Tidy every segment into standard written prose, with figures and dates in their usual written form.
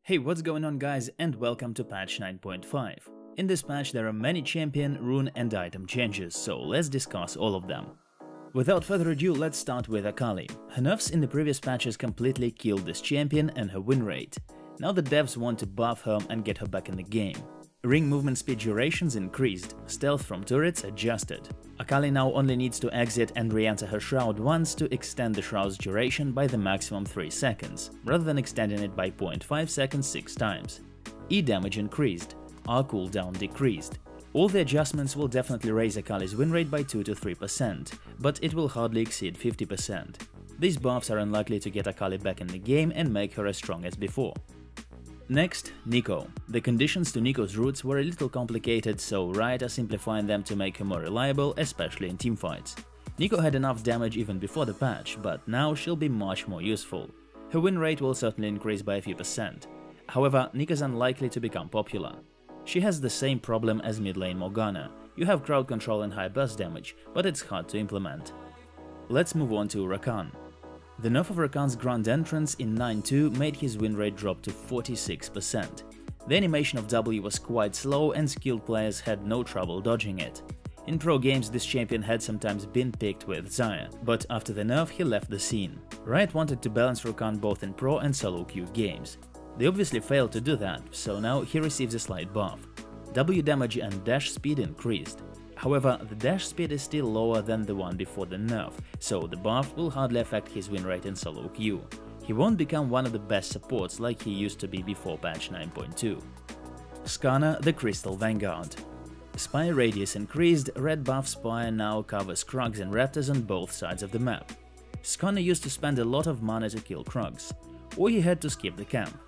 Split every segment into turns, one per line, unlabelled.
Hey, what's going on guys, and welcome to patch 9.5. In this patch there are many champion, rune and item changes, so let's discuss all of them. Without further ado, let's start with Akali. Her nerfs in the previous patches completely killed this champion and her win rate. Now the devs want to buff her and get her back in the game. Ring movement speed durations increased, stealth from turrets adjusted. Akali now only needs to exit and re-enter her shroud once to extend the shroud's duration by the maximum 3 seconds, rather than extending it by 0.5 seconds 6 times. E damage increased, R cooldown decreased. All the adjustments will definitely raise Akali's win rate by 2 to 3%, but it will hardly exceed 50%. These buffs are unlikely to get Akali back in the game and make her as strong as before. Next, Neeko. The conditions to Neeko's roots were a little complicated, so Riot are simplifying them to make her more reliable, especially in teamfights. Neeko had enough damage even before the patch, but now she'll be much more useful. Her win rate will certainly increase by a few percent. However, Neeko's unlikely to become popular. She has the same problem as mid lane Morgana. You have crowd control and high burst damage, but it's hard to implement. Let's move on to Rakan. The nerf of Rakan's Grand Entrance in 9.2 made his win rate drop to 46%. The animation of W was quite slow and skilled players had no trouble dodging it. In pro games this champion had sometimes been picked with Xayah, but after the nerf he left the scene. Riot wanted to balance Rakan both in pro and solo queue games. They obviously failed to do that, so now he receives a slight buff. W damage and dash speed increased. However, the dash speed is still lower than the one before the nerf, so the buff will hardly affect his win rate in solo queue. He won't become one of the best supports like he used to be before patch 9.2. Skarner, the Crystal Vanguard. Spire radius increased, red buff Spire now covers Krugs and Raptors on both sides of the map. Skarner used to spend a lot of mana to kill Krugs, or he had to skip the camp.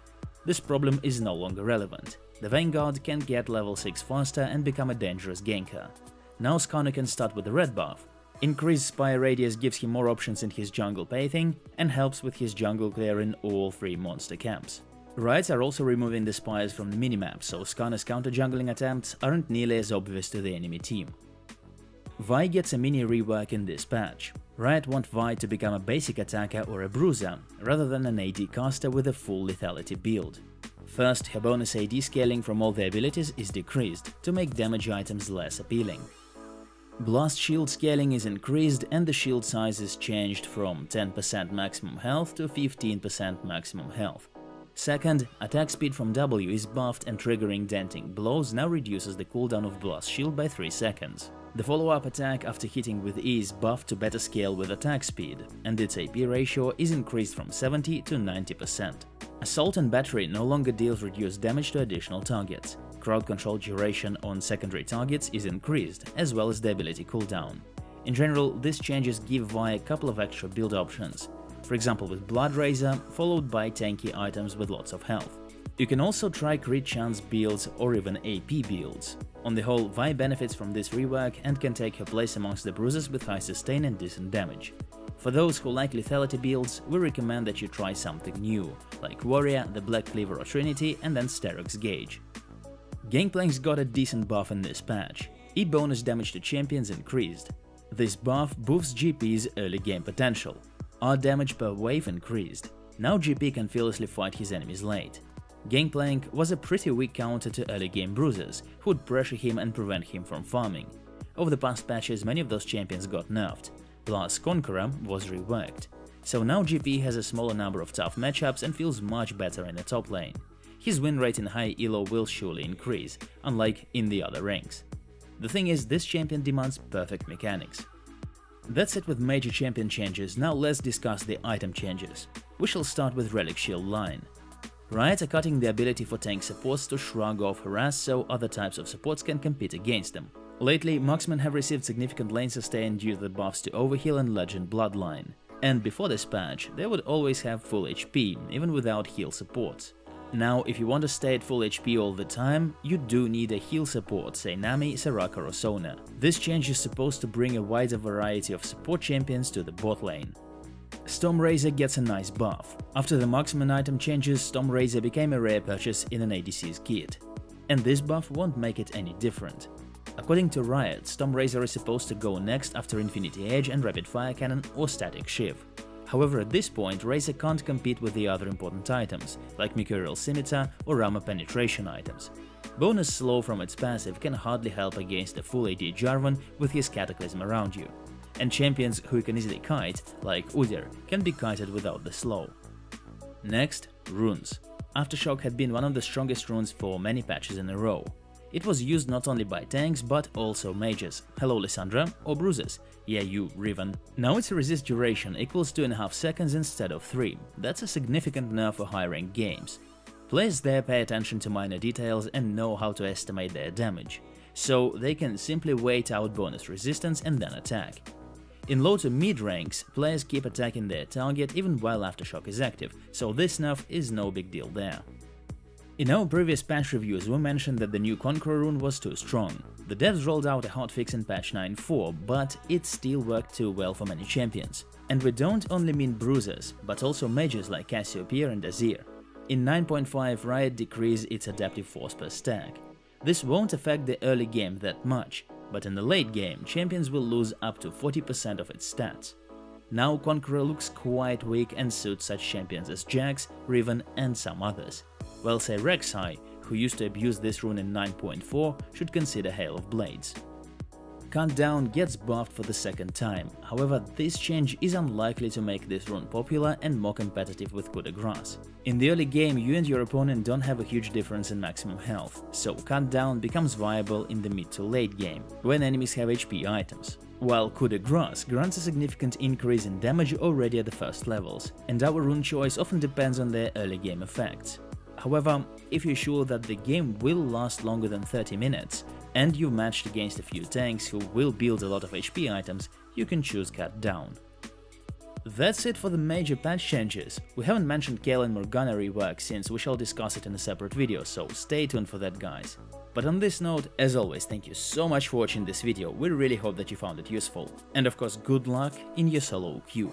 This problem is no longer relevant. The Vanguard can get level 6 faster and become a dangerous ganker. Now Skarner can start with the red buff. Increased Spire radius gives him more options in his jungle pathing and helps with his jungle clear in all 3 monster camps. Riot are also removing the Spires from the minimap, so Skarner's counter-jungling attempts aren't nearly as obvious to the enemy team. Vi gets a mini rework in this patch. Riot want Vi to become a basic attacker or a bruiser, rather than an AD caster with a full lethality build. First, her bonus AD scaling from all the abilities is decreased, to make damage items less appealing. Blast shield scaling is increased and the shield size is changed from 10% maximum health to 15% maximum health. Second, attack speed from W is buffed and triggering denting blows now reduces the cooldown of blast shield by 3 seconds. The follow-up attack after hitting with E is buffed to better scale with attack speed, and its AP ratio is increased from 70 to 90%. Assault and Battery no longer deals reduced damage to additional targets. Crowd control duration on secondary targets is increased, as well as the ability cooldown. In general, these changes give Vi a couple of extra build options, for example with Blood Razor, followed by tanky items with lots of health. You can also try crit chance builds or even AP builds. On the whole, Vi benefits from this rework and can take her place amongst the bruisers with high sustain and decent damage. For those who like lethality builds, we recommend that you try something new, like Warrior, the Black Cleaver or Trinity, and then Sterok's Gauge. Gangplank's got a decent buff in this patch. E bonus damage to champions increased. This buff boosts GP's early game potential. R damage per wave increased. Now GP can fearlessly fight his enemies late. Gangplank was a pretty weak counter to early game bruisers, who would pressure him and prevent him from farming. Over the past patches many of those champions got nerfed, plus Conqueror was reworked. So now GP has a smaller number of tough matchups and feels much better in the top lane. His win rate in high elo will surely increase, unlike in the other ranks. The thing is, this champion demands perfect mechanics. That's it with major champion changes, now let's discuss the item changes. We shall start with Relic Shield line. Riot are cutting the ability for tank supports to shrug off harass so other types of supports can compete against them. Lately, marksmen have received significant lane sustain due to the buffs to Overheal and Legend Bloodline. And before this patch, they would always have full HP, even without heal supports. Now, if you want to stay at full HP all the time, you do need a heal support, say Nami, Soraka or Sona. This change is supposed to bring a wider variety of support champions to the bot lane. Stormrazor gets a nice buff. After the marksman item changes, Stormrazor became a rare purchase in an ADC's kit. And this buff won't make it any different. According to Riot, Stormrazor is supposed to go next after Infinity Edge and Rapid Fire Cannon or Static Shiv. However, at this point, Razor can't compete with the other important items, like Mercurial Scimitar or armor penetration items. Bonus slow from its passive can hardly help against a full AD Jarvan with his Cataclysm around you, and champions who can easily kite, like Udyr, can be kited without the slow. Next, runes. Aftershock had been one of the strongest runes for many patches in a row. It was used not only by tanks but also mages, hello Lissandra, or bruisers, yeah you, Riven. Now its resist duration equals 2.5 seconds instead of 3, that's a significant nerf for high ranked games. Players there pay attention to minor details and know how to estimate their damage, so they can simply wait out bonus resistance and then attack. In low to mid ranks, players keep attacking their target even while Aftershock is active, so this nerf is no big deal there. In our previous patch reviews, we mentioned that the new Conqueror rune was too strong. The devs rolled out a hotfix in patch 9.4, but it still worked too well for many champions. And we don't only mean bruisers, but also mages like Cassiopeia and Azir. In 9.5, Riot decreased its adaptive force per stack. This won't affect the early game that much, but in the late game, champions will lose up to 40% of its stats. Now Conqueror looks quite weak and suits such champions as Jax, Riven and some others. Well, say Rek'Sai, who used to abuse this rune in 9.4, should consider Hail of Blades. Countdown gets buffed for the second time, however this change is unlikely to make this rune popular and more competitive with coup de grace. In the early game you and your opponent don't have a huge difference in maximum health, so Countdown becomes viable in the mid to late game, when enemies have HP items. While coup de grace grants a significant increase in damage already at the first levels, and our rune choice often depends on their early game effects. However, if you're sure that the game will last longer than 30 minutes, and you've matched against a few tanks who will build a lot of HP items, you can choose Cut Down. That's it for the major patch changes. We haven't mentioned Kayle and Morgana rework since we shall discuss it in a separate video, so stay tuned for that guys. But on this note, as always, thank you so much for watching this video, we really hope that you found it useful. And of course, good luck in your solo queue.